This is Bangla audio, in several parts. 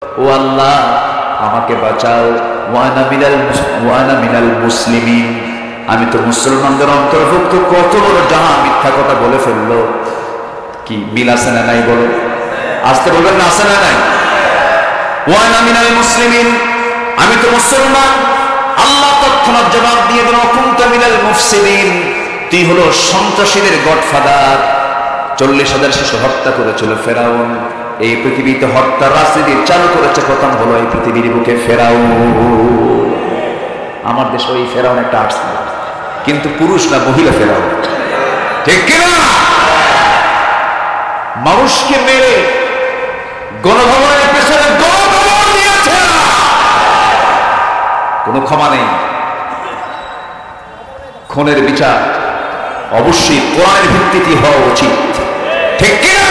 ও আল্লাহ আমাকে বাঁচাও, ওয়ানা মিনাল মুসলিমিন, আমি তো মুসলমানদের অন্তর্ভুক্ত। কত বড় জাহা মিথ্যা কথা বলে ফেললো। কি মিল আছে না নাই বলো? আসতে বলবেন না, আছে না নাই? ওয়ানা মিনাল মুসলিমিন, আমি তো মুসলমান। আল্লাহ তৎক্ষণাৎ জবাব দিয়ে দিল, কুনতা মিনাল মুফসিদিন, তুই হলো সন্ত্রাসীদের গডফাদার। 40,000 শিশু হত্যা করেছিল ফেরাউন। এই পৃথিবীতে হত্যা রাজনীতি চালু করেছে প্রথম হলো এই পৃথিবীর বুকে ফেরাউন। আমার দেশে ওই ফেরাউন একটা আসছে, কিন্তু পুরুষ না, মহিলা ফেরাউন, ঠিক কিনা? মানুষকে মেরে গণভবনের পেছনে গণভবন দিয়েছে, কোনো ক্ষমা নেই। খুনের বিচার অবশ্যই কোরআনের ভিত্তিতে হওয়া উচিত, ঠিক কিনা?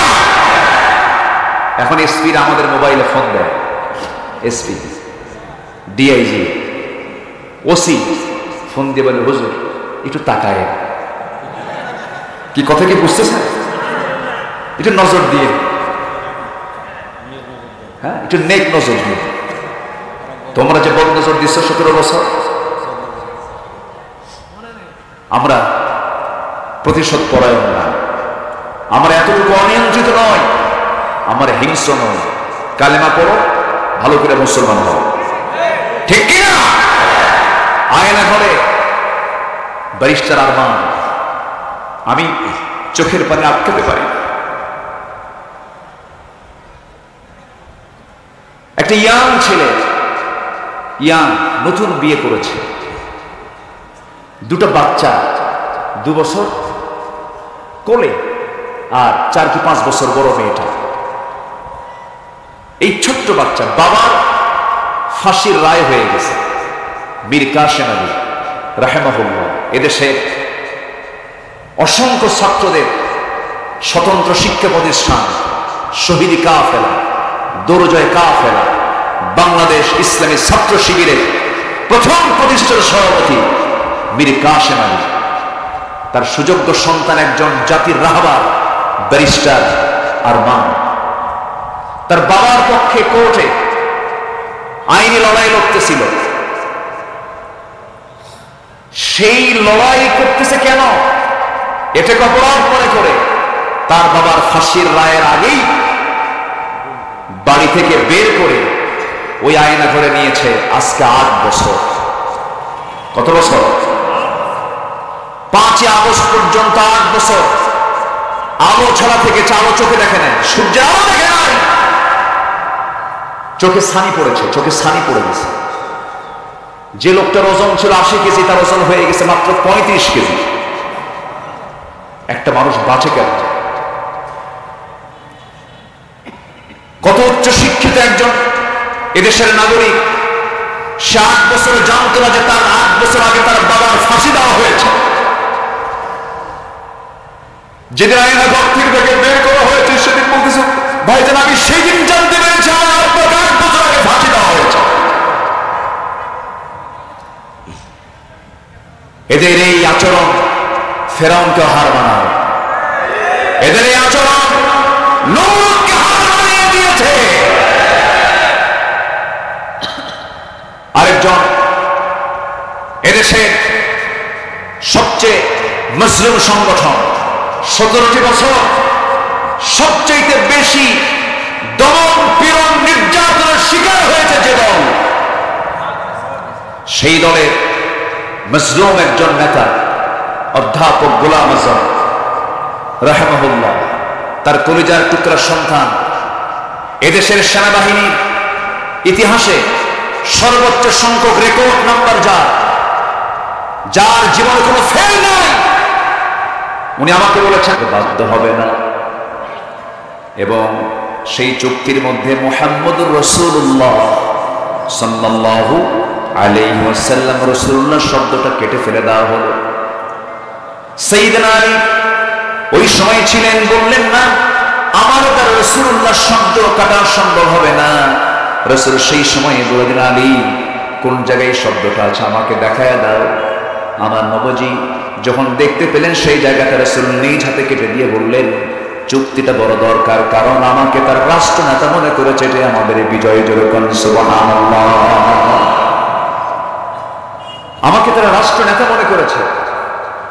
এখন এসপি আমাদের মোবাইলে ফোন দেয়, এসপি, ডিআইজি, ওসি ফোন দিয়ে বলে, হুজুর একটু তাকায়। কি কথা কি বুঝতেছেন? একটু নজর দিয়ে, হ্যাঁ একটু নেক নজর দিয়ে। তোমরা যে বদ নজর দিচ্ছ 17 বছর, আমরা প্রতিশোধ পরায়ণ না, আমরা এতটুকু অনিয়ন্ত্রিত নয়, আমরা হিংস্র নয়। কালেমা পড়ো, ভালো করে মুসলমান হও, ঠিক কিনা? আয়না ঘরে ব্যারিস্টার আরমান, আমি চোখের পানি আটকাতে পারি। একটা ইয়াং ছেলে, নতুন বিয়ে করেছে, দুটো বাচ্চা, 2 বছর কোলে আর 4 কি 5 বছর বড় মেয়েটা। এই ছোট্ট বাচ্চা, বাবার ফাঁসির রায় হয়ে গেছে। মীর কাসেম আলী রাহেমাহুল্লাহ এদেশে অসংখ্য ছাত্রদের স্বতন্ত্র শিক্ষা প্রতিষ্ঠান শহীদ কাফেলা, দরজয় কাফেলা, বাংলাদেশ ইসলামী ছাত্র শিবিরের প্রথম প্রতিষ্ঠার সভাপতি মীর কাসেম আলী। তার সুযোগ্য সন্তান একজন জাতির রাহবার ব্যারিস্টার আরমান। তার বাবার পক্ষে কোর্টে আইনি লড়াই লড়তেছিল। সেই লড়াই করতেছে কেন? এটাকে অপরাধ মনে করে তার বাবার ফাঁসির রায়ের আগেই বাড়ি থেকে বের করে ওই আয়না ঘরে নিয়েছে। আজকে 8 বছর। কত বছর? 5 আগস্ট পর্যন্ত 8 বছর আলো ছাড়া থেকেছে। আলো চোখে দেখে নেয়, সূর্যের আলো দেখে নাই, চোখে ছানি পড়েছে, চোখে ছানি পড়ে গেছে। যে লোকটার ওজন ছিল 80 কেজি, তার ওজন হয়ে গেছে মাত্র 35 কেজি। একটা মানুষ বাঁচে কেন? কত উচ্চ শিক্ষিত একজন এদেশের নাগরিক, সে 8 বছরে জানত না যে তার 8 বছর আগে তার বাবার ফাঁসি দেওয়া হয়েছে। যেদিন আইনা ঘর থেকে বের করা হয়েছে, সেদিন বলতেছে, ভাইজান আমি সেই দিন জানতে পেরেছি আমার 8 বছর আগে ফাঁসি দেওয়া হয়েছে। এদের এই আচরণ ফেরাউনকে হার বানায়। এদের এই আচরণ নমরুদকে হার বানিয়ে দিয়েছে। আরেকজন এদেশের সবচেয়ে মুসলিম সংগঠন, 17টি বছর সবচেয়ে বেশি দমন পীড়ন নির্যাতনের শিকার হয়েছে যে দল, সেই দলের মজলুম একজন নেতা অধ্যাপক গোলাম আজম রাহিমাহুল্লাহ, তার কলিজার টুকরা সন্তান, এদেশের সেনাবাহিনীর ইতিহাসে সর্বোচ্চ সংখ্যক রেকর্ড নাম্বার যার জীবনে কোনো ফেল নাই, উনি আমাকে বলেছেন বাধ্য হবে না। এবং সেই চুক্তির মধ্যে মুহাম্মদুর রাসূলুল্লাহ সাল্লাল্লাহু আলাইহি ওয়াসাল্লাম, রাসূলুল্লাহ শব্দটা কেটে ফেলে দেওয়া হলো। সাইয়েদনা আলী ওই সময় ছিলেন, বললেন না আমার দ্বারা রাসূলুল্লাহ শব্দ কাটা সম্ভব হবে না। রাসূল সেই সময় বললেন, আলী কোন জায়গায় শব্দটা আছে আমাকে দেখায় দাও। আমার নবজি যখন দেখতে পেলেন সেই জায়গাটা রাসূল নিজ হাতে কেটে দিয়ে বললেন, চুক্তিটা বড় দরকার, কারণ আমাকে তার রাষ্ট্র নেতা মনে করেছে, যে আমাদের বিজয় জোরকন সুবহানাল্লাহ। আমাকে তারা রাষ্ট্র নেতা মনে করেছে,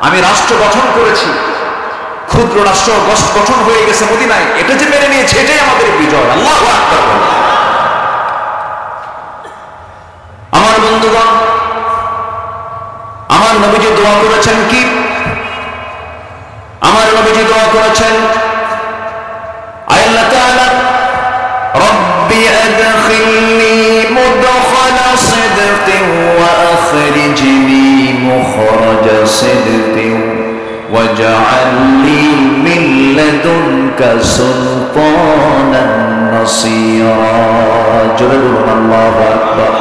আমি রাষ্ট্র গঠন করেছি, ক্ষুদ্র রাষ্ট্র গঠন হয়ে গেছে মদিনায়, এটা যে মেনে নিয়েছে এটাই আমাদের বিজয়। আল্লাহু আকবার। আমার বন্ধুগণ, আমার নবীজি দোয়া করেছেন কি? আমার নবীজি দোয়া করেছেন, আল্লাহ তাআলা রব্বি আদখিলনি মুদখালা সিদকিন ওয়া আখরিজনি মুখরাজা সিদকিন ওয়াজআল লি মিন লাদুনকা সুলতানান নাসীরা। জোরে বলুন আল্লাহু আকবার।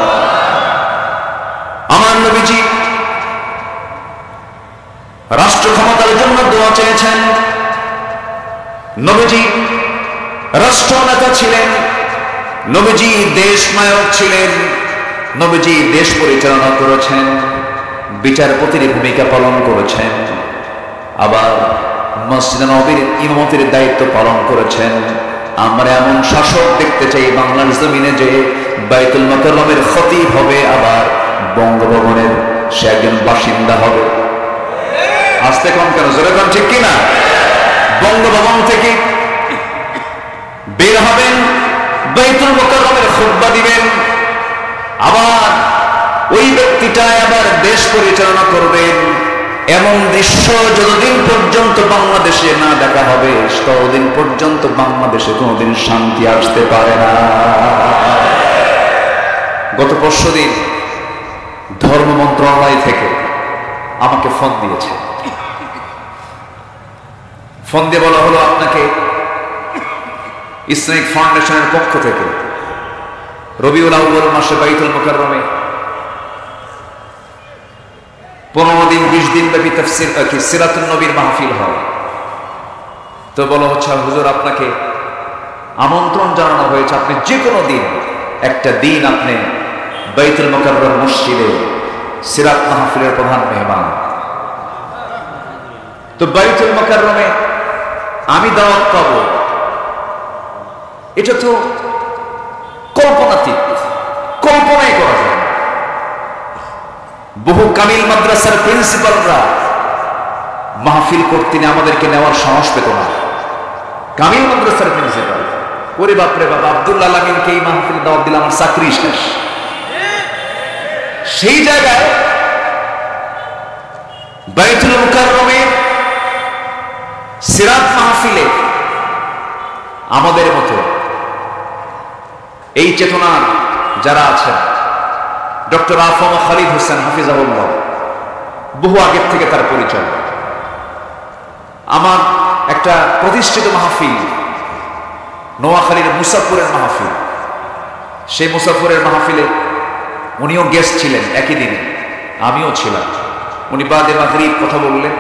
আমার নবীজি রাষ্ট্র ক্ষমতার জন্য দোয়া চেয়েছেন। নবীজি রাষ্ট্রনেতা ছিলেন, নবীজি দেশনায়ক ছিলেন, নবীজি দেশ পরিচালনা করেছেন, বিচারপতির ভূমিকা পালন করেছেন, আবার মসজিদে নববীর ইমামতির দায়িত্ব পালন করেছেন। আমরা এমন শাসক দেখতে চাই বাংলার জমিনে, যে বাইতুল মুকাররমের খতিব হবে, আবার বঙ্গভবনের সে একজন বাসিন্দা হবে। আসতে কম কেন, জোরে কম, ঠিক কিনা? বঙ্গভবন থেকে বের হবেন, বাইতুল মুকাররমের খুতবা দিবেন, আবার ওই ব্যক্তিটা আবার দেশ পরিচালনা করবেন। এমন দৃশ্য যতদিন পর্যন্ত বাংলাদেশে না দেখা হবে, ততদিন পর্যন্ত বাংলাদেশে কোনোদিন শান্তি আসতে পারে না। গত পরশুদিন ধর্ম মন্ত্রণালয় থেকে আমাকে ফোন দিয়েছে। ফোন দিয়ে বলা হলো, আপনাকে ইসলামিক ফাউন্ডেশনের পক্ষ থেকে রবিউল আউয়াল মাসে বাইতুল মুকাররমে 15 দিন 20 দিন ব্যাপী তাফসীর কি সিরাতুন নবীর মাহফিল হয়। তো বলা হচ্ছে, হুজুর আপনাকে আমন্ত্রণ জানানো হয়েছে, আপনি যে কোনো দিন একটা দিন আপনি বাইতুল মুকাররম মসজিদে সিরাত মাহফিলের প্রধান মেহমান। তো বাইতুল মুকাররমে আমি দাওয়াত পাবো, এটা তো কল্পনাতীত, কল্পনাই করা যায় না। বহু কামিল মাদ্রাসার প্রিন্সিপালরা মাহফিল করতে আমাদেরকে নেওয়ার সাহস পেত না। কামিল মাদ্রাসার প্রিন্সিপাল, ওরে বাপরে বাপ, আব্দুল আলামিনকে এই মাহফিল দাওয়াত দিলে আমার চাকরি শেষ। সেই জায়গায় বাইতুল মুকাররমে সিরাত মাহফিলে আমাদের মতো এই চেতনার যারা আছেন, ডক্টর আফম খালিদ হোসেন হাফিজাহুল্লাহ, বহু আগের থেকে তার পরিচয়। আমার একটা প্রতিষ্ঠিত মাহফিল নোয়াখালীর মুসাফুরের মাহফিল, সেই মুসাফুরের মাহফিলে উনিও গেস্ট ছিলেন, একই দিনে আমিও ছিলাম। উনি বাদে মাগরিব কথা বললেন,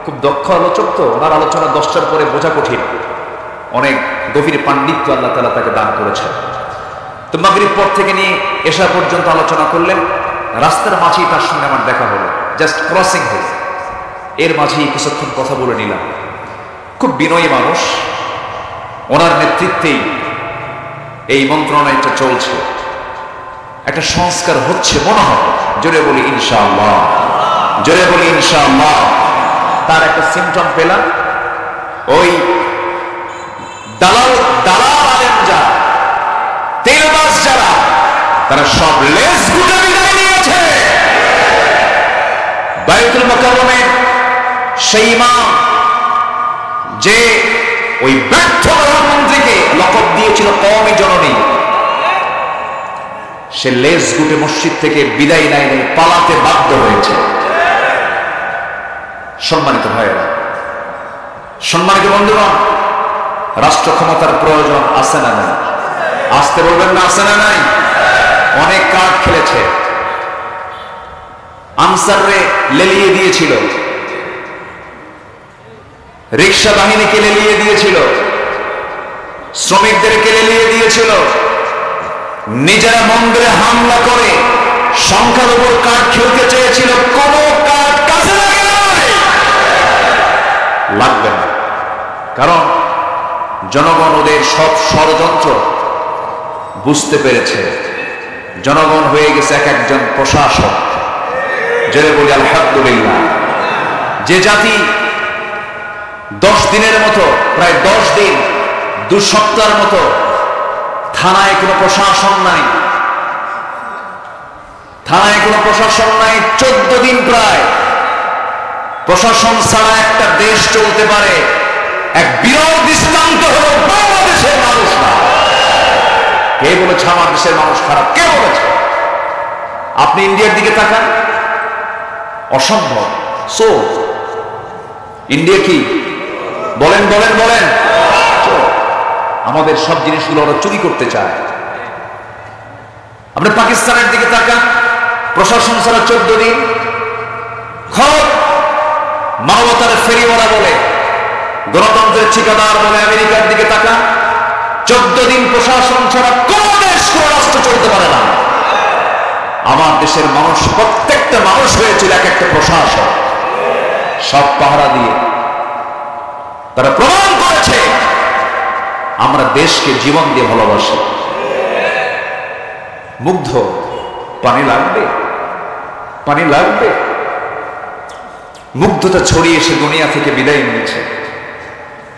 খুব দক্ষ আলোচক, তো ওনার আলোচনা 10টার পরে বোঝা কঠিন, অনেক গভীর পাণ্ডিত্য আল্লাহ তাআলা তাকে দান করেছেন। তো মাগরিব পর থেকে নিয়ে এশা পর্যন্ত আলোচনা করলেন। রাস্তার মাঝেই তার সঙ্গে আমার দেখা হলো, জাস্ট ক্রসিং হয়ে, এর মাঝেই কিছুক্ষণ কথা বলে নিলাম। খুব বিনয়ী মানুষ, ওনার নেতৃত্বেই এই মন্ত্রণালয়টা চলছে, একটা সংস্কার হচ্ছে মনে হয়। জোরে বলি ইনশাআল্লাহ, জোরে বলি ইনশাআল্লাহ। তার একটা সিমটম পেলাম, ওই দালাল আলেম যারা, তেলবাজ যারা, তারা সব লেজ গুটে বিদায় নিয়েছে। বাইতুল মুকাররমে সেই ইমাম যে ওই ব্যর্থ প্রধানমন্ত্রীকে লকব দিয়েছিল কওমি জননী, সে লেজ গুটে মসজিদ থেকে বিদায় নেয়, পালাতে বাধ্য হয়েছে। সম্মানিত ভাইয়েরা, সম্মানিত বন্ধুগণ, রাষ্ট্র ক্ষমতার প্রয়োজন আছে না নাই? আসতে বলবেন না, আছে না নাই? অনেক কার্ড খেলেছে, আনসাররে লেলিয়ে দিয়েছিল, রিক্সা বাহিনীকে লেলিয়ে দিয়েছিল, শ্রমিকদেরকে লেলিয়ে দিয়েছিল, নিজেরা মন্দিরে হামলা করে সংখ্যালঘুর কার্ড খেলতে চেয়েছিল। কোন কার্ড কাছে লাগবে না, কারণ জনগণ ওদের সব ষড়যন্ত্র বুঝতে পেরেছে, জনগণ হয়ে গেছে এক একজন প্রশাসক। জেনে বলি আলহামদুলিল্লাহ। যে জাতি 10 দিনের মতো, প্রায় 10 দিন 2 সপ্তাহের মতো থানায় কোনো প্রশাসন নাই, থানায় কোনো প্রশাসন নাই, 14 দিন প্রায় প্রশাসন ছাড়া একটা দেশ চলতে পারে, এক বিরল দৃষ্টান্ত হলো বাংলাদেশের মানুষরা। কে বলেছে আমার দেশের মানুষ খারাপ? কে বলেছে? আপনি ইন্ডিয়ার দিকে তাকান, অসম্ভব। সো ইন্ডিয়া কি? বলেন বলেন বলেন। আমাদের সব জিনিসগুলো ওরা চুরি করতে চায়। আপনি পাকিস্তানের দিকে তাকান, প্রশাসন ছাড়া 14 দিন। খবর মানবতার ফেরিওয়ালা বলে, গণতন্ত্রের ঠিকাদার বলে আমেরিকার দিকে তাকান, 14 দিন প্রশাসন ছাড়া কোন দেশ, কোন রাষ্ট্র চলতে পারে না। আমার দেশের মানুষ, প্রত্যেকটা মানুষ হয়েছিল এক একটা প্রশাসন, সব পাহারা দিয়ে। তারা প্রমাণ করেছে আমরা দেশকে জীবন দিয়ে ভালোবাসি। মুগ্ধ। পানি লাগবে, পানি লাগবে। মুগ্ধতা ছড়িয়ে এসে দুনিয়া থেকে বিদায় নিয়েছে।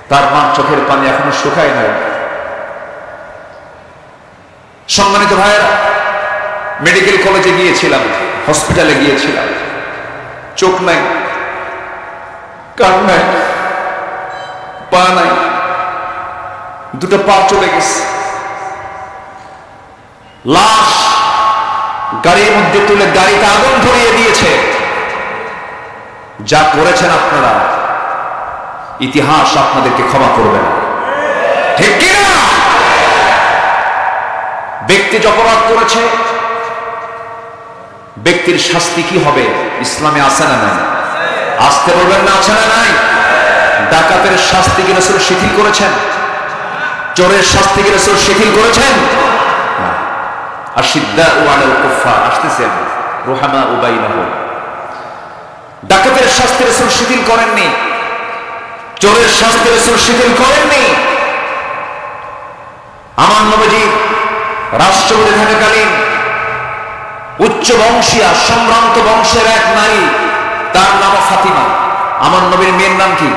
তার মা চোখের পানি এখনো শুকায় নাই। সম্মানিত ভাইয়েরা, মেডিকেল কলেজে গিয়েছিলাম, হসপিটালে গিয়েছিলাম, চোখ নাই, কান নাই, পা নাই, 2টা পা চলে গেছে। লাশ গাড়ির মধ্যে তুলে গাড়িতে আগুন ধরিয়ে দিয়েছে। যা করেছেন আপনারা, ইতিহাস আপনাদেরকে ক্ষমা করবে না, ঠিক কিনা? ব্যক্তি যে অপরাধ করেছে, ব্যক্তির শাস্তি কি হবে ইসলামে আছে না নাই? আসতে বলবেন না, আছে না নাই? ডাকাতের শাস্তি কি রাসূল শিথিল করেছেন? চোরের শাস্তি কি রাসূল শিথিল করেছেন? আশিদ্দাউ আলাল কুফার, আসতেছেন রুহামাউ বাইনাহুম। ডাকাতের শাস্তি রাসূল শিথিল করেননি, চোরের শাস্তি রাসূল শিথিল করেননি। আমার নবীজি রাষ্ট্রপতি থাকাকালীন উচ্চ বংশীয়া সম্ভ্রান্ত বংশের এক নারী, তার নাম ফাতিমা। আমার নবীর মেয়ের নাম কি?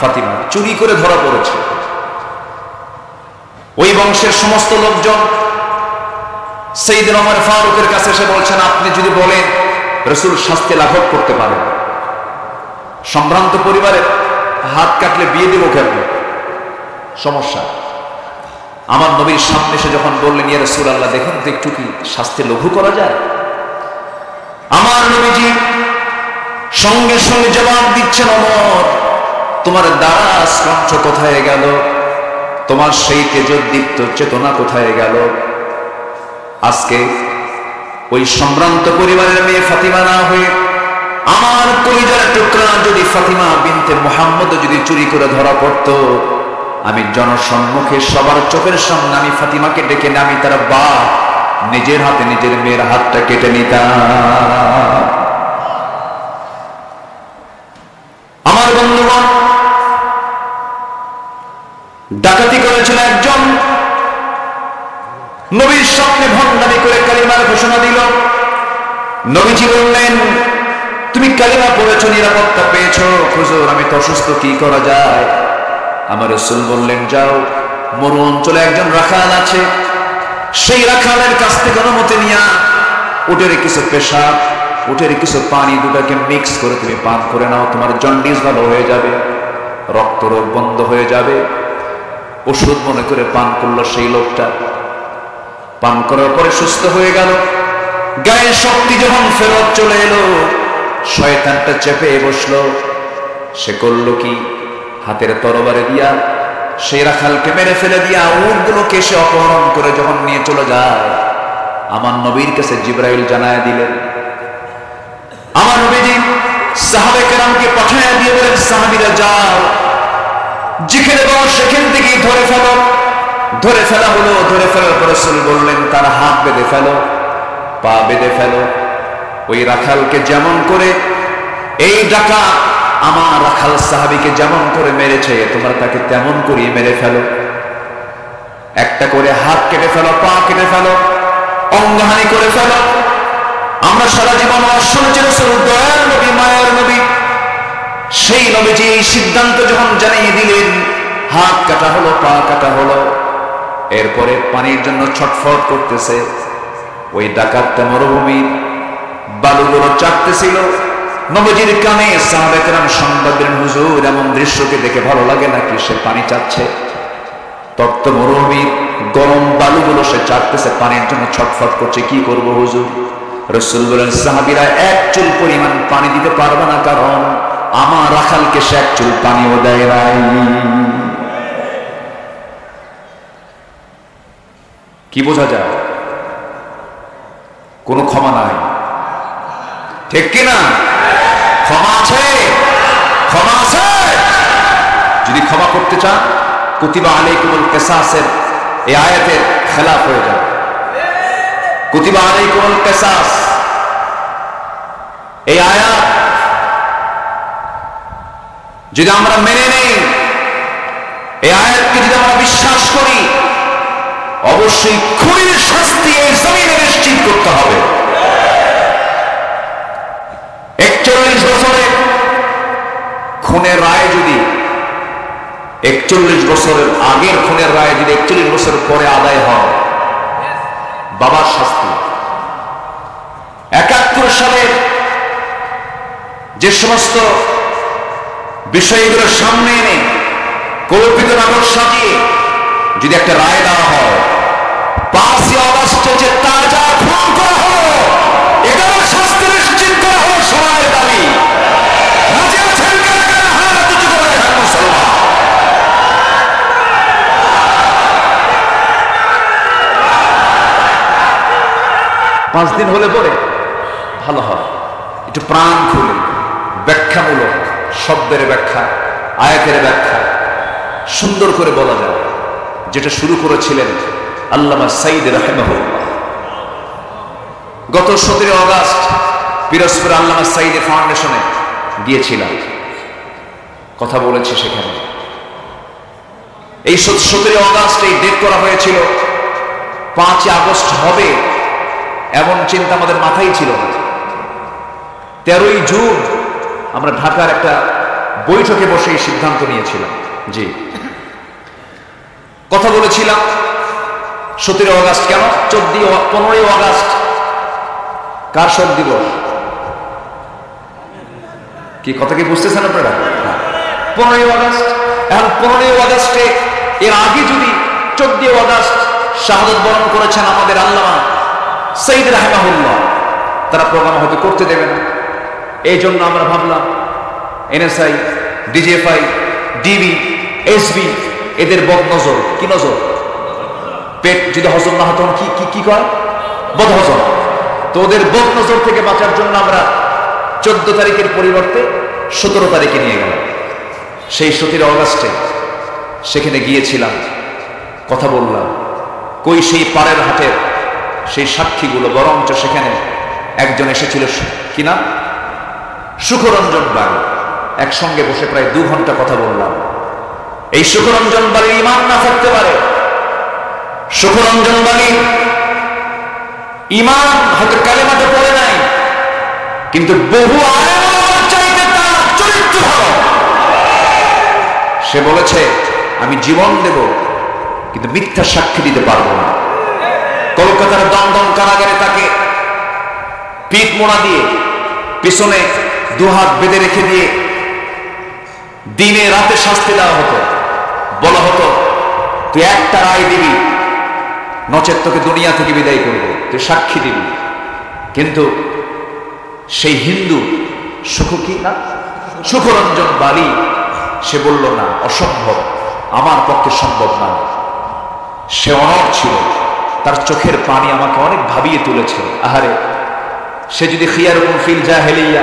ফাতিমা। চুরি করে ধরা পড়েছে। ওই বংশের সমস্ত লোকজন সাইয়েদনা ওমর ফারুকের কাছে এসে বলছেন, আপনি যদি বলেন রাসূল শাস্তি লাঘব করতে পারেন। সম্ভ্রান্ত পরিবারের হাত কাটলে বিয়ে দেব কেমন? সমস্যা। আমার নবীর সামনে এসে যখন বললেন, ইয়া রাসূলুল্লাহ, দেখুন তো একটু কি শাস্তি লঘু করা যায়? আমার নবীজি সঙ্গে সঙ্গে জবাব দিচ্ছেন, ওমর, তোমার দারাজ কণ্ঠ কোথায় গেল? তোমার সেই তেজোদ্দীপ্ত চেতনা কোথায় গেল? আজকে ওই সম্ভ্রান্ত পরিবারের মেয়ে ফাতিমা না হয়ে আমার কলিজার টুকরা যদি ফাতিমা বিনতে মুহাম্মদ যদি চুরি করে ধরা পড়তো, আমি জনসম্মুখে সবার চোখের সামনে আমি ফাতিমাকে ডেকে নামি তার বাপ নিজের হাতে নিজের মেয়ের হাতটা কেটে নিতাম। আমার বন্ধুগণ, ডাকাতি করেছিল একজন, নবীর সামনে ভণ্ডামি করে কালিমার ঘোষণা দিল। নবীজি বললেন, তুমি কালিমা পড়েছো, নিরাপত্তা পেয়েছো, হুজুর আমি তো অসুস্থ, কি করা যায়? আমার রাসূল বললেন, যাও, মরু অঞ্চলে একজন রাখাল আছে, সেই রাখালের কাছ থেকে অনুমতি নিয়া উটের কিছু পেশাব, উটের কিছু পানি, দুটাকে মিক্স করে তুমি পান করে নাও, তোমার জন্ডিস ভালো হয়ে যাবে, রক্ত রোগ বন্ধ হয়ে যাবে। ওষুধ মনে করে পান করলো সেই লোকটা। পান করার পরে সুস্থ হয়ে গেল। গায়ের শক্তি যখন ফেরত চলে এলো, শয়তানটা চেপে বসলো। সে করলো কি? হাতের তরবারে দিয়া সেই রাখালকে মেরে ফেলে দিয়া উটগুলোকে সে অপহরণ করে যখন নিয়ে চলে যায়, আমার নবীর কাছে জিবরাইল জানায় দিলেন। আমার নবীজি সাহাবে কেরামকে পাঠায় দিয়ে বলেন, সাহাবীরা যাও, যেখানে পাও সেখান থেকেই ধরে ফেলো। ধরে ফেলা হলো। ধরে ফেলার পর রাসূল বললেন, তার হাত বেঁধে ফেলো, পা বেঁধে ফেলো। ওই রাখালকে যেমন করে এই ডাকাত আমার রাখাল সাহাবীকে যেমন করে মেরেছে তোমরা তাকে তেমন করে মেরে ফেলো, একটা করে হাত কেটে ফেলো, পা কেটে ফেলো, অঙ্গহানি করে ফেলো। আমরা সারা জীবন শুনেছি রাসূল দয়ার নবী, মায়ের নবী, সেই নবীজি এই সিদ্ধান্ত যখন জানিয়ে দিলেন, হাত কাটা হলো, পা কাটা হলো, এরপরে পানির জন্য ছটফট করতেছে। ওই ডাকাতটা মরুভূমির বালুগুলো চাটতেছিল। নবীজির কানে সাহাবায়ে কেরাম সংবাদ দিলেন, হুজুর এমন দৃশ্যকে দেখে ভালো লাগে নাকি? সে পানি চাচ্ছে, তপ্ত মরুভূমির গরম বালুগুলো সে চাটতেছে, পানির জন্য ছটফট করছে। কি করব হুজুর? রাসূল বলেন, সাহাবীরা এক চুল পরিমাণ পানি দিতে পারবে না, কারণ আমার রাখালকে সে এক চুল পানিও দেয় নাই। কি বোঝা যায়? কোনো ক্ষমা নাই, ঠিক কিনা? ক্ষমা আছে, ক্ষমা আছে। যদি ক্ষমা করতে চান, কুতিবা আলাইকুমুল কিসাসের এই আয়াতের খেলাফ হয়ে যাবে। কুতিবা আলাইকুমুল কিসাস এই আয়াত যদি আমরা মেনে নেই, এই আয়াতকে যদি আমরা বিশ্বাস করি, অবশ্যই খুনির শাস্তি এই জমিনে নিশ্চিত করতে হবে। 41 বছরে খুনের রায় যদি 41 বছরের আগের খুনের রায় যদি 41 বছর পরে আদায় হয়, বাবার শাস্তি। 71 সালের যে সমস্ত বিষয়গুলো সামনে এনে কল্পিত নাটক সাজিয়ে যদি একটা রায় দেওয়া হয়, 5ই আগস্টে যে তাজা খুন করা হলো, এটারও শাস্তি নিশ্চিত করা হলো সবার দাবি। রাজি আছেন কারা কারা? হাত উঁচু করে দেখান মুসলমান। পাঁচ দিন হলে পরে ভালো হয়, একটু প্রাণ খুলে ব্যাখ্যামূলক শব্দের ব্যাখ্যা, আয়াতের ব্যাখ্যা সুন্দর করে বলা যায়, যেটা শুরু করেছিলেন আল্লামা সাইদ রাহিমাহুল্লাহ। গত 17 আগস্ট পিরোজপুর আল্লামা সাইদ ফাউন্ডেশনে গিয়েছিলাম, কথা বলেছি সেখানে। এই 17 আগস্ট এই ডেট করা হয়েছিল, 5 আগস্ট হবে এমন চিন্তা আমাদের মাথায় ছিল না। 13ই জুন আমরা ঢাকার একটা বৈঠকে বসে এই সিদ্ধান্ত নিয়েছিলাম। জি, কথা বলেছিলাম 17 আগস্ট কেন, 15ই আগস্ট কার শোক দিবস? কি কথা কি বুঝতেছেন আপনারা? 15ই আগস্ট। এখন 15ই আগস্টে এর আগে যদি 14 আগস্ট শাহাদাত বরণ করেছেন আমাদের আল্লামা সাইদ রাহিমাহুল্লাহ, তারা প্রোগ্রাম হয়তো করতে দেবে না। এই জন্য আমরা ভাবলাম এনএসআই, ডিজিএফআই, ডিবি, এসবি এদের বদ নজর, কি নজর? পেট যদি হজম না হতো কি কি কি করে? বদ হজম। তো ওদের বদ নজর থেকে বাঁচার জন্য আমরা 14 তারিখের পরিবর্তে 17 তারিখে নিয়ে গেলাম। সেই 17 আগস্টে সেখানে গিয়েছিলাম, কথা বললাম। কই সেই পাড়ের হাটের সেই সাক্ষীগুলো, বরঞ্চ সেখানে একজন এসেছিল, কি নাম? সুখরঞ্জন বাড়ি। একসঙ্গে বসে প্রায় 2 ঘন্টা কথা বললাম। এই সুখরঞ্জন বাড়ির ইমান না থাকতে পারে, সুখরঞ্জন বাড়ির ইমান হয়তো কালেমাতে পড়ে নাই, কিন্তু বহু আলেমের চাইতে তার চরিত্র ভালো। সে বলেছে আমি জীবন দেব কিন্তু মিথ্যা সাক্ষী দিতে পারবো না। কলকাতার দমদম কারাগারে তাকে পিঠ মোড়া দিয়ে পিছনে 2 হাত বেঁধে রেখে দিয়ে দিনে রাতে শাস্তি দেওয়া হতো। বলা হতো তুই একটা রায় দিবি, নচেত তোকে দুনিয়া থেকে বিদায় করব, তুই সাক্ষী দিবি। কিন্তু সেই হিন্দু সুখরঞ্জন বালি সে বলল না, অসম্ভব, আমার পক্ষে সম্ভব না। সে অনড় ছিল, তার চোখের পানি আমাকে অনেক ভাবিয়ে তুলেছে। আহারে, সে যদি খিয়ারুকুম ফিল জাহেলিয়া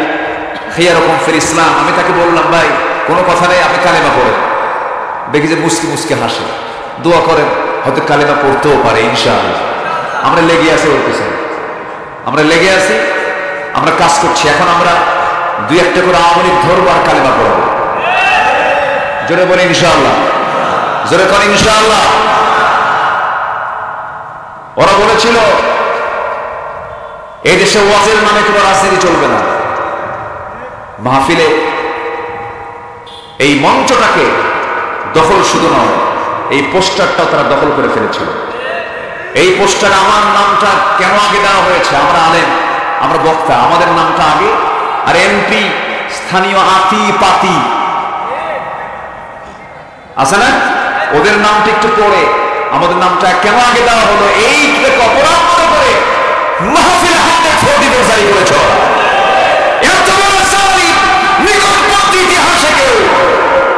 খিয়ারুকুম ফিল ইসলাম, আমি তাকে বললাম ভাই কোনো কথা নেই, আপনি কালেমা পড়েন। দেখি যে মুসকি মুসকি হাসে, দোয়া করেন, হয়তো কালেমা পড়তেও পারে ইনশাআল্লাহ। আমরা লেগে আছি ওর পিছনে, আমরা লেগে আছি, আমরা কাজ করছি। এখন আমরা দুই একটা করে আওয়ামী লীগ ধরবো আর কালিমা পড়াবো। জোরে বলে ইনশাআল্লাহ, জোরে করে ইনশাআল্লাহ। ওরা বলেছিল এই দেশে ওয়াজের নামে কোনো রাজনীতি চলবে না। মাহফিলে এই মঞ্চটাকে দখল শুধু নয়, এই পোস্টারটাও তারা দখল করে ফেলেছিল। এই পোস্টারে আমার নামটা কেন আগে দেওয়া হয়েছে? আমরা আলেম, আমরা বক্তা, আমাদের নামটা আগে, আর এমপি স্থানীয় আতি পাতি আছে না, ওদের নামটা একটু পড়ে আমাদের নামটা কেন আগে দেওয়া হলো? এই অপরাধ মনে করে মাহফিল হাতে ফোর্টি জারি করেছ।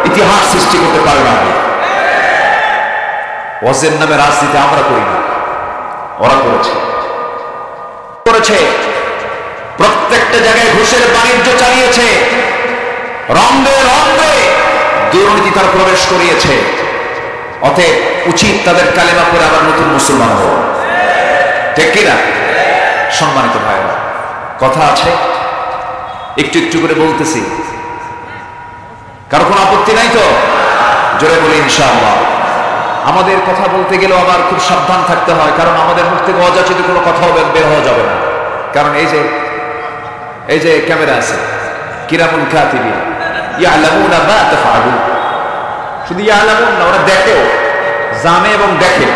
ইতিহাস সৃষ্টি করতে পারে না। ওয়াজের নামে রাজনীতি আমরা করি না, ওরা করেছে। প্রত্যেকটা জায়গায় ঘুষের বাণিজ্য চালিয়েছে, রন্ধে রন্ধে দুর্নীতি তার প্রবেশ করিয়েছে। অতএব উচিত তাদের কালেমা করে আবার নতুন মুসলমান হওয়া, ঠিক কিনা? সম্মানিত ভাইরা, কথা আছে, একটু একটু করে বলতেছি, কারো কোনো আপত্তি নাই তো? জোরে বলি ইনশাআল্লাহ। আমাদের কথা বলতে গেলেও আবার খুব সাবধান থাকতে হয়, কারণ আমাদের মুখ থেকে অযাচিত কোনো কথা বের হওয়া যাবে না। কারণ এই যে ক্যামেরা আছে, কিরামুল কাতিবিন ইয়ালামুনা মা তাফআলুন। শুধু ইয়ালামুন না, ওরা দেখেও, জানে এবং দেখে।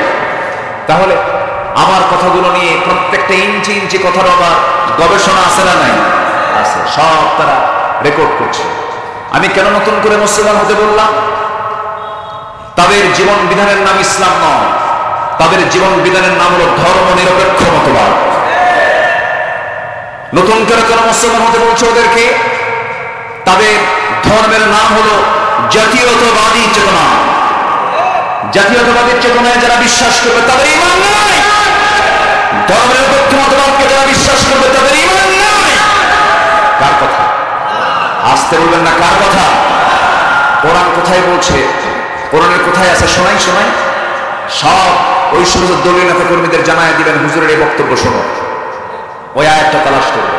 তাহলে আমার কথাগুলো নিয়ে প্রত্যেকটা ইঞ্চি ইঞ্চি কথার আবার গবেষণা আছে না নাই? আছে, সব তারা রেকর্ড করছে। আমি কেন নতুন করে মুসলমান হতে বললাম? তাদের জীবন বিধানের নাম ইসলাম নয়, তাদের জীবন বিধানের নাম হলো ধর্ম নিরপেক্ষ মতবাদ। নতুন করে কেন মুসলমান হতে বলছে ওদেরকে? তাদের ধর্মের নাম হলো জাতীয়তাবাদী চেতনা। জাতীয়তাবাদী চেতনায় যারা বিশ্বাস করবে তাদের ঈমান নাই। ধর্মের নিরপেক্ষ মতবাদকে যারা বিশ্বাস করবে তাদের ঈমান নাই। কার কথা? আসতে বলবেন না, কার কথা? কোরআন কোথায় বলছে? কোরআনের কোথায় আছে? শোনাই সব ওই সমস্ত দলীয় নেতা কর্মীদের জানায় দিবেন, হুজুরের এই বক্তব্য শোনো, ওই আয়াতটা তালাশ করবে।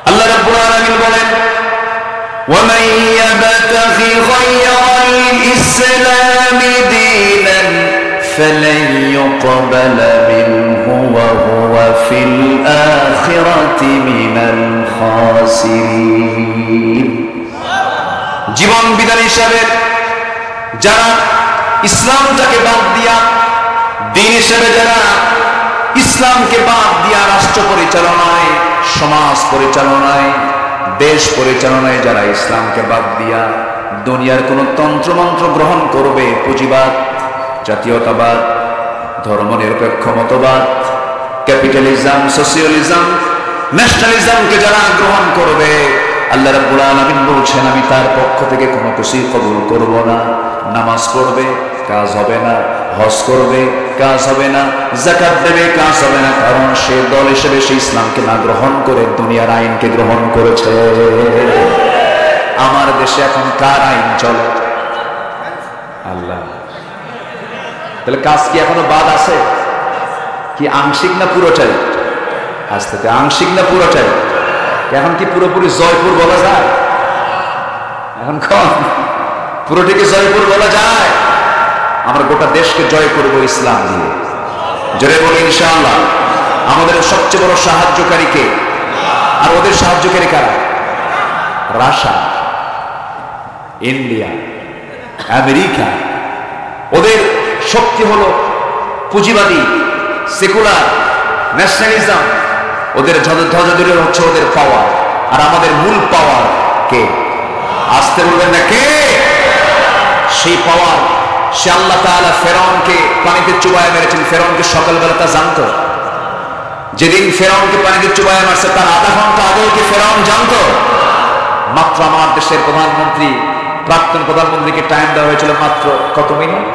আল্লাহ রাব্বুল আলামিন বলেন, وَمَن يَبْتَغِ غَيْرَ الْإِسْلَامِ دِينًا فَلَن يُقْبَلَ مِنْهُ وَهُوَ فِي الْآخِرَةِ مِنَ الْخَاسِرِينَ। জীবন বিধান হিসাবে যারা ইসলামটাকে বাদ দিয়া, দিন হিসেবে যারা ইসলামকে বাদ দিয়া রাষ্ট্র পরিচালনায়, সমাজ পরিচালনায়, দেশ পরিচালনায় যারা ইসলামকে বাদ দিয়া দুনিয়ার কোন তন্ত্রমন্ত্র গ্রহণ করবে, পুঁজিবাদ, জাতীয়তাবাদ, ধর্ম নিরপেক্ষ মতবাদ, ক্যাপিটালিজম, সোশিয়ালিজম, ন্যাশনালিজমকে যারা গ্রহণ করবে, আল্লাহ রাব্বুল আলামিন বলছেন আমি তার পক্ষ থেকে কোনো কিছুই কবুল করব না। নামাজ পড়বে, কাজ হবে না। হজ করবে, কাজ হবে না। যাকাত দেবে, কাজ হবে না। কারণ সে দল হিসেবে সে ইসলামকে না গ্রহণ করে দুনিয়ার আইনকে গ্রহণ করেছে। আমার দেশে এখন কার আইন চলে? আল্লাহ। তাহলে কাজ কি এখনো বাদ আছে? কি আংশিক না পুরোটাই? আজ থেকে আংশিক না পুরোটাই? এখন কি পুরোপুরি জয়পুর বলা যায়? এখন পুরোটিকে জয়পুর বলা যায়? আমরা গোটা দেশকে জয় করব ইসলাম দিয়ে। জোরে বলি ইনশাআল্লাহ। আমাদের সবচেয়ে বড় সাহায্যকারী কে? আর ওদের সাহায্যকারী কারা? Russia, India, America. ওদের শক্তি হলো পুঁজিবাদী, সেকুলার, ন্যাশনালিজম। ওদের ধ্বজাদুরে হচ্ছে ওদের পাওয়ার। আর আমাদের মূল পাওয়ার কে? আসতে বলবেন না কে? সেই পাওয়ার, সে আল্লাহ তাআলা ফেরাউনকে পানিতে চুবায় মেরেছেন। ফেরাউনকে সকালবেলা তা জানতো? যেদিন ফেরাউনকে পানিতে চুবায় মারছে তার আধা ঘন্টা আগেও কি ফেরাউন জানতো? মাত্র আমার দেশের প্রধানমন্ত্রী, প্রাক্তন প্রধানমন্ত্রীকে টাইম দেওয়া হয়েছিল মাত্র কত মিনিট?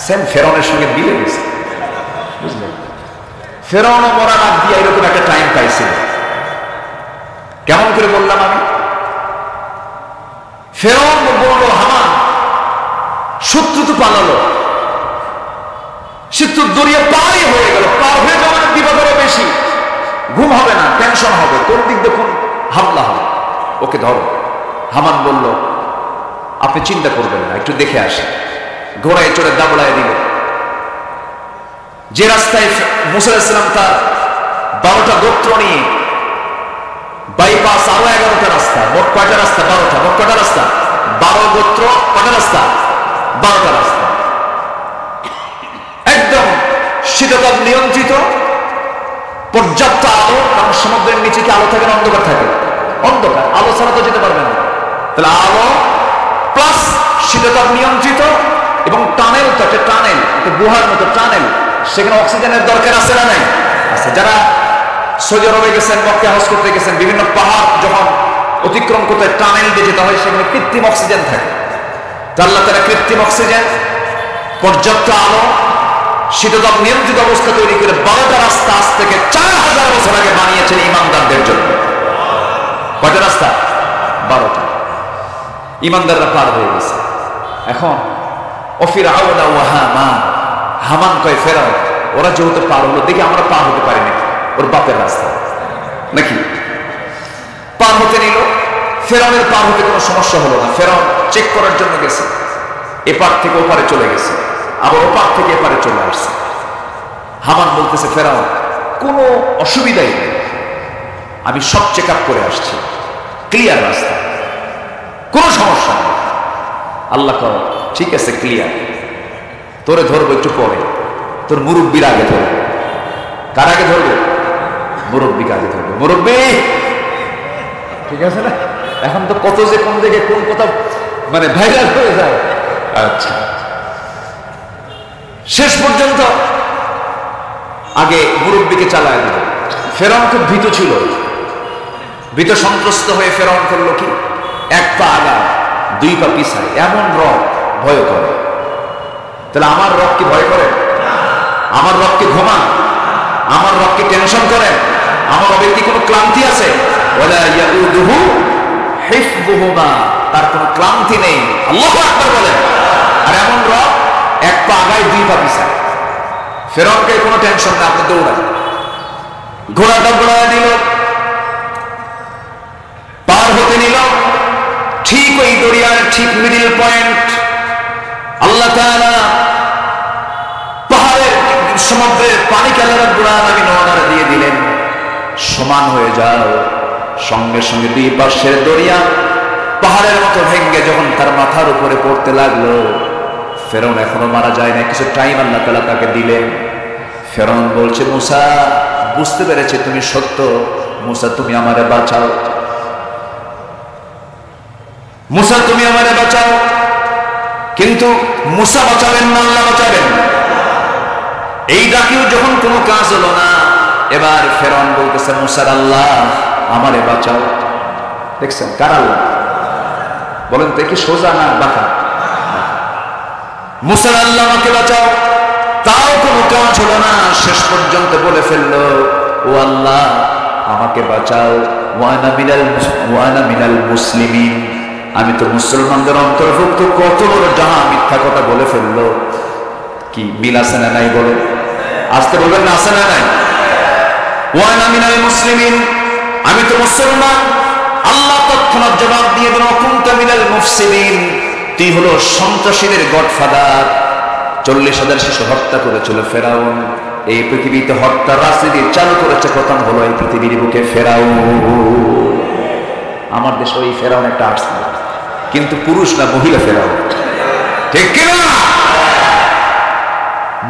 সেম ফেরাউনের সঙ্গে মিলে গেছে, বুঝলেন? ফেরাউনও মরার আগ দিয়ে এরকম একটা টাইম পাইছিল। কেমন করে বললাম আমি? ফেরাউন বলল হামান, শত্রু তো পালালো, সে তো দরিয়া পারই হয়ে গেল। পার হয়ে যাওয়ার বিপদ আরো বেশি। ঘুম হবে না, টেনশন হবে, কোন দিক দেখুন হামলা হবে, ওকে ধরো। হামান বলল আপনি চিন্তা করবেন না, একটু দেখে আসেন। ঘোড়ায় চড়ে দাবড়ায় দিল। যে রাস্তায় মুসা আলাইহিস সালাম তার 12টা গোত্র নিয়ে বাইপাস, আরো 11টা রাস্তা, মোট কয়টা রাস্তা? 12টা। মোট কয়টা রাস্তা? 12 গোত্র, কয়টা রাস্তা? 12টা রাস্তা। একদম শীততাপ নিয়ন্ত্রিত, পর্যাপ্ত আলো, কারণ সমুদ্রের নিচে কি আলো থাকে না অন্ধকার থাকে? অন্ধকার, আলো ছাড়া তো যেতে পারবে না। তাহলে আলো প্লাস শীততাপ নিয়ন্ত্রিত, এবং টানেল তো একটা টানেল, একটা গুহার মতো টানেল, সেখানে অক্সিজেনের দরকার আছে না নাই? আছে। যারা সৌদি আরবে গেছেন, মক্কা হজ করতে গেছেন, বিভিন্ন পাহাড় যখন অতিক্রম করতে টানেল দিয়ে যেতে হয়, সেখানে কৃত্রিম অক্সিজেন থাকে। তো আল্লাহ তাআলা কৃত্রিম অক্সিজেন, পর্যাপ্ত আলো, শীততাপ নিয়ন্ত্রিত অবস্থা তৈরি করে 12টা রাস্তা আজ থেকে 4000 বছর আগে বানিয়েছেন ইমানদারদের জন্য। কয়টা রাস্তা? 12টা। ইমানদাররা পার হয়ে গেছে। এখন ফিরআউন ওয়া হামান, হামান কয় ফেরাউন, ওরা যেহেতু পার হলো, দেখি আমরা পার হতে পারি নাকি, ওর বাপের রাস্তা নাকি। পার হতে নিল। ফেরাউনের পার হতে কোনো সমস্যা হলো না। ফেরাউন চেক করার জন্য গেছে, এপার থেকে ওপারে চলে গেছে, আবার ওপার থেকে এপারে চলে আসছে। হামান বলতেছে ফেরাউন কোনো অসুবিধাই নেই, আমি সব চেক আপ করে আসছি, ক্লিয়ার রাস্তা, কোনো সমস্যা নেই। আল্লাহ কয় ঠিক আছে, ক্লিয়ার, তোরে ধরবো একটু পরে, তোর মুরব্বীর আগে ধরবো। কার আগে ধরবো? মুরব্বীকে আগে ধরবো। মুরব্বী, ঠিক আছে না? এখন তো কত যে কোন দিকে কোন কথা মানে ভাইরাল হয়ে যায়। আচ্ছা, শেষ পর্যন্ত আগে মুরব্বীকে চালায় দিল। ফেরাউন খুব ভীত ছিল, ভীত সন্ত্রস্ত হয়ে ফেরাউন করলো কি, এক পা আগা, 2 পা পিছায়, এমন রব ভয় করে। তাহলে আমার রব কি ভয় করে? আমার রব কি ঘুমা? আমার রব কি টেনশন করে? আমার রবের কি কোনো ক্লান্তি আছে? ওয়ালা ইয়াউদুহু হিফযুহুমা, তার কোনো ক্লান্তি নেই। আল্লাহু আকবার বলেন। আর এমন রব এক পা আগায় 2 পা পিছায়। ফেরাউনকে কোনো টেনশন না, আপনি দৌড়ান। ঘোড়াটা ঘোড়ায় দিল, পার হতে নিল। ঠিক ওই দরিয়ার ঠিক মিডিল পয়েন্ট আল্লাহ তাআলা পাহাড়ের সমুদ্রের পানিকে আল্লাহ রাব্বুল আলামিন ওনারা দিয়ে দিলেন, সমান হয়ে যাও। সঙ্গে সঙ্গে 2 পাশের দরিয়া পাহাড়ের মতো ভেঙে যখন তার মাথার উপরে পড়তে লাগলো, ফেরাউন এখনো মারা যায় না, কিছু টাইম আল্লাহ তাআলা তাকে দিলেন। ফেরাউন বলছে মুসা, বুঝতে পেরেছে তুমি সত্য, মুসা তুমি আমারে বাঁচাও, মুসা তুমি আমারে বাঁচাও। কিন্তু মুসা বাঁচাবেন না, আল্লাহ বাঁচাবেন। এই ডাকেও যখন কোনো কাজ হলো না, এবার ফেরাউন বলতেছে মুসার আল্লাহ আমারে বাঁচাও। দেখছেন কার আল্লাহ? বলেন তো কি সোজা না বাঁকা? মুসার আল্লাহ আমাকে বাঁচাও, তাও কোনো কাজ হলো না। শেষ পর্যন্ত বলে ফেললো ও আল্লাহ আমাকে বাঁচাও, ওয়ানা মিনাল মুসলিমিন, আমি তো মুসলমানদের অন্তর্ভুক্ত। কত বড় জাহা মিথ্যা কথা বলে ফেললো। কি মিল আছে না নাই? বলে আসতে বলবেন না, আছে না নাই? ওয়ানা মিনাল মুসলিমিন, আমি তো মুসলমান। আল্লাহ তৎক্ষণাৎ জবাব দিয়ে দিল কুনতা মিনাল মুফসিদিন, তুই হলো সন্ত্রাসীদের গডফাদার। 40,000 শিশু হত্যা করেছিল ফেরাউন। এই পৃথিবীতে হত্যার রাজনীতি চালু করেছে প্রথম হলো এই পৃথিবীর বুকে ফেরাউন। আমার দেশে ওই ফেরাউন একটা আসছে, কিন্তু পুরুষ না, মহিলা ফেরাউন, ঠিক কিনা?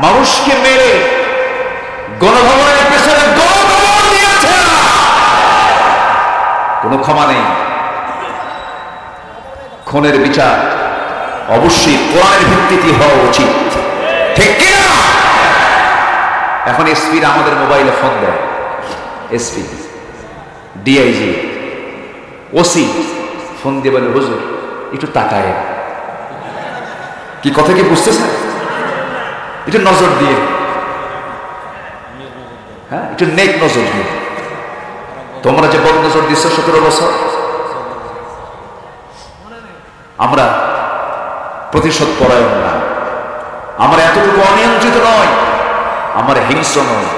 মানুষকে মেরে গণভবনের পেছনে গণভবন দিয়েছে, কোনো ক্ষমা নেই। খুনের বিচার অবশ্যই কোরআনের ভিত্তিতে হওয়া উচিত, ঠিক কিনা? এখন এসপিরা আমাদের মোবাইলে ফোন দেয়, এসপি, ডিআইজি, ওসি ফোন দিয়ে বলে হুজুর একটু তাকায়। কি কথা কি বুঝতেছেন? একটু নজর দিয়ে, হ্যাঁ একটু নেক নজর দিয়ে। তোমরা যে বড় নজর দিচ্ছ 17 বছর, আমরা প্রতিশোধ পরায়ণ না, আমরা এতটুকু অনিয়ন্ত্রিত নয়, আমরা হিংস্র নয়।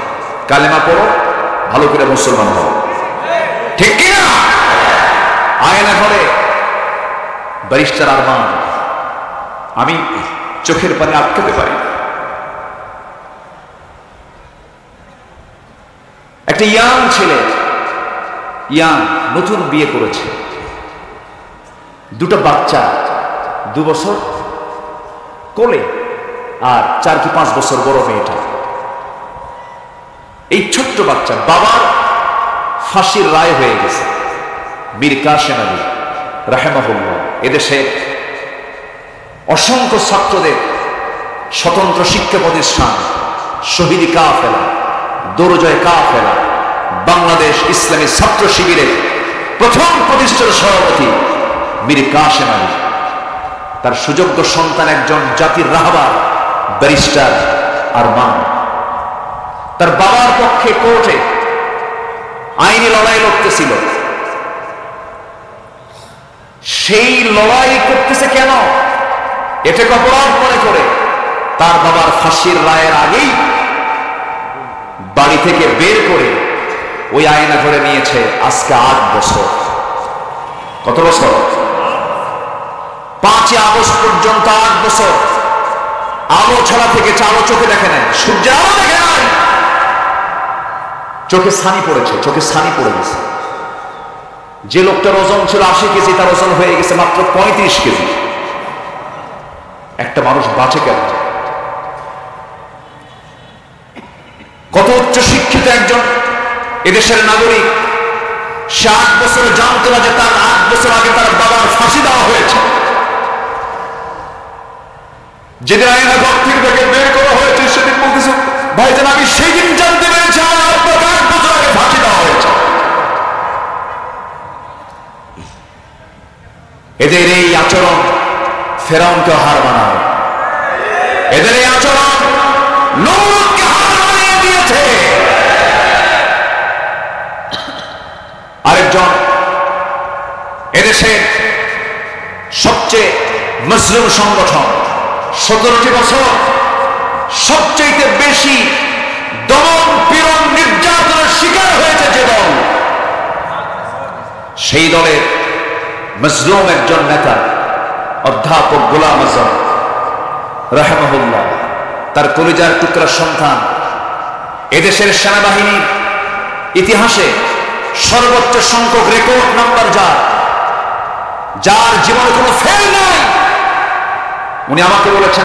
কালেমা পড়ো, ভালো করে মুসলমান হও, ঠিক কিনা? আয়না ঘরে ব্যারিস্টার আরমান, আমি চোখের পানি আটকাতে পারি। একটা ইয়াং ছেলে, নতুন বিয়ে করেছে, দুটো বাচ্চা, 2 বছর কোলে আর 4 কি 5 বছর বড় মেয়েটা। এই ছোট্ট বাচ্চা, বাবার ফাঁসির রায় হয়ে গেছে, মীর কাসেম আলী রাহিমাহুল্লাহ। এদেশে অসংখ্য ছাত্রদের স্বতন্ত্র শিক্ষা প্রতিষ্ঠান শহীদি কাফেলা, দরজয় কাফেলা, বাংলাদেশ ইসলামী ছাত্র শিবিরের প্রথম প্রতিষ্ঠার সভাপতি মীর কাসেম আলী। তার সুযোগ্য সন্তান একজন জাতির রাহবার ব্যারিস্টার আরমান। তার বাবার পক্ষে কোর্টে আইনি লড়াই লড়তেছিল। সেই লড়াই করতেছে কেন? এটাকে অপরাধ মনে করে তার বাবার ফাঁসির রায়ের আগেই বাড়ি থেকে বের করে ওই আয়না ঘরে নিয়েছে। আজকে 8 বছর। কত বছর? 5 আগস্ট পর্যন্ত 8 বছর আলো ছড়া থেকে আলো চোখে দেখে নাই, সূর্যের আলো দেখে নাই, চোখে ছানি পড়েছে, চোখে ছানি পড়ে গেছে। যে লোকটার ওজন ছিল 80 কেজি, তার ওজন হয়ে গেছে মাত্র 35 কেজি। একটা মানুষ বাঁচে কেন? কত উচ্চ শিক্ষিত একজন এদেশের নাগরিক, সে 8 বছর জানতো না যে তার 8 বছর আগে তার বাবার ফাঁসি দেওয়া হয়েছে। যেদিন আয়না ঘর থেকে তাকে বের করা হয়েছে, সেদিন বলতেছে, ভাইজান আমি সেই দিন জানতে পেরেছি আমার আব্বাকে 8 বছর আগে ফাঁসি দেওয়া হয়েছে। এদের এই আচরণ ফেরাউনকে হার মানায়। এদের এই আচরণ নমরুদকে হার মানিয়ে দিয়েছে। আরেকজন এদেশের সবচেয়ে মুসলিম সংগঠন, 17টি বছর সবচেয়ে বেশি দমন পীড়ন নির্যাতনের শিকার হয়েছে যে দল, সেই দলের মজলুম একজন নেতা অধ্যাপক গোলাম আজম রাহিমাহুল্লাহ, তার কলিজার টুকরা সন্তান, এদেশের সেনাবাহিনীর ইতিহাসে সর্বোচ্চ সংখ্যক রেকর্ড নাম্বার যার জীবনে কোনো ফেল নাই, উনি আমাকে বলেছেন